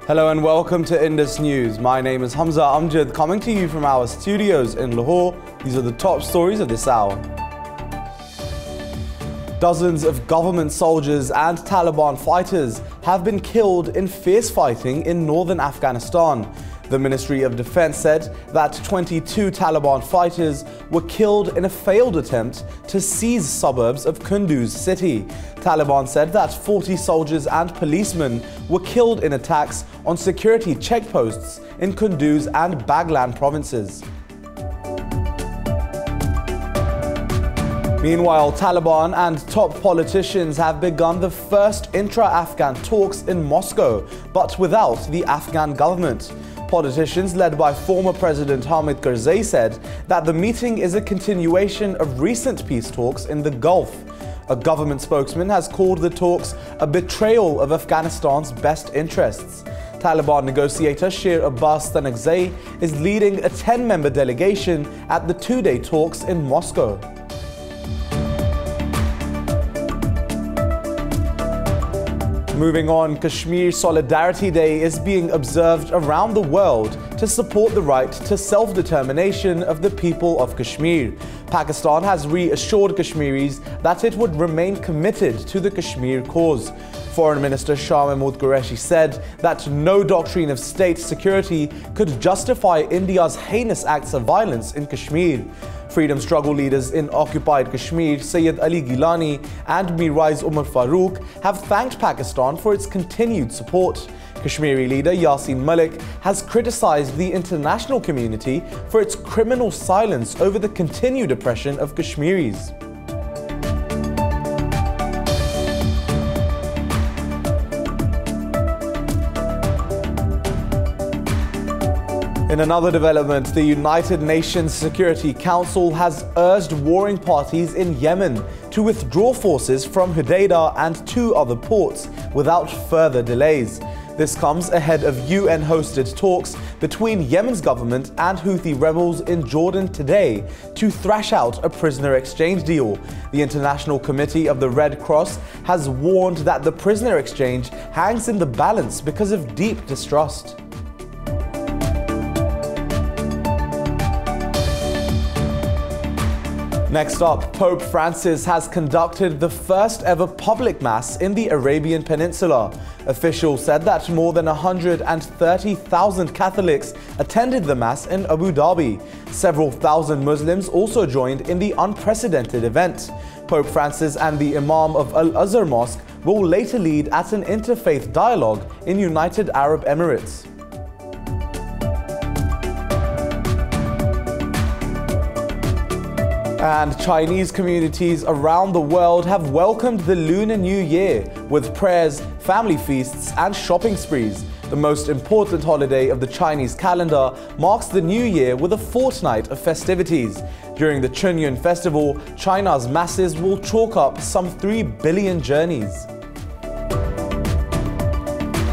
Hello and welcome to Indus News. My name is Hamza Amjad, coming to you from our studios in Lahore. These are the top stories of this hour. Dozens of government soldiers and Taliban fighters have been killed in fierce fighting in northern Afghanistan. The Ministry of Defense said that 22 Taliban fighters were killed in a failed attempt to seize suburbs of Kunduz city. Taliban said that 40 soldiers and policemen were killed in attacks on security checkposts in Kunduz and Baghlan provinces. Meanwhile, Taliban and top politicians have begun the first intra-Afghan talks in Moscow, but without the Afghan government. Politicians led by former President Hamid Karzai said that the meeting is a continuation of recent peace talks in the Gulf. A government spokesman has called the talks a betrayal of Afghanistan's best interests. Taliban negotiator Sher Abbas Tanakzai is leading a 10-member delegation at the two-day talks in Moscow. Moving on, Kashmir Solidarity Day is being observed around the world to support the right to self-determination of the people of Kashmir. Pakistan has reassured Kashmiris that it would remain committed to the Kashmir cause. Foreign Minister Shah Mahmood Qureshi said that no doctrine of state security could justify India's heinous acts of violence in Kashmir. Freedom struggle leaders in occupied Kashmir, Sayyid Ali Gilani and Mirwais Umar Farooq, have thanked Pakistan for its continued support. Kashmiri leader Yasin Malik has criticized the international community for its criminal silence over the continued oppression of Kashmiris. In another development, the United Nations Security Council has urged warring parties in Yemen to withdraw forces from Hodeidah and two other ports without further delays. This comes ahead of UN-hosted talks between Yemen's government and Houthi rebels in Jordan today to thrash out a prisoner exchange deal. The International Committee of the Red Cross has warned that the prisoner exchange hangs in the balance because of deep distrust. Next up, Pope Francis has conducted the first ever public mass in the Arabian Peninsula. Officials said that more than 130,000 Catholics attended the mass in Abu Dhabi. Several thousand Muslims also joined in the unprecedented event. Pope Francis and the Imam of Al-Azhar Mosque will later lead at an interfaith dialogue in United Arab Emirates. And Chinese communities around the world have welcomed the Lunar New Year with prayers, family feasts and shopping sprees. The most important holiday of the Chinese calendar marks the New Year with a fortnight of festivities. During the Chunyun festival, China's masses will chalk up some 3 billion journeys.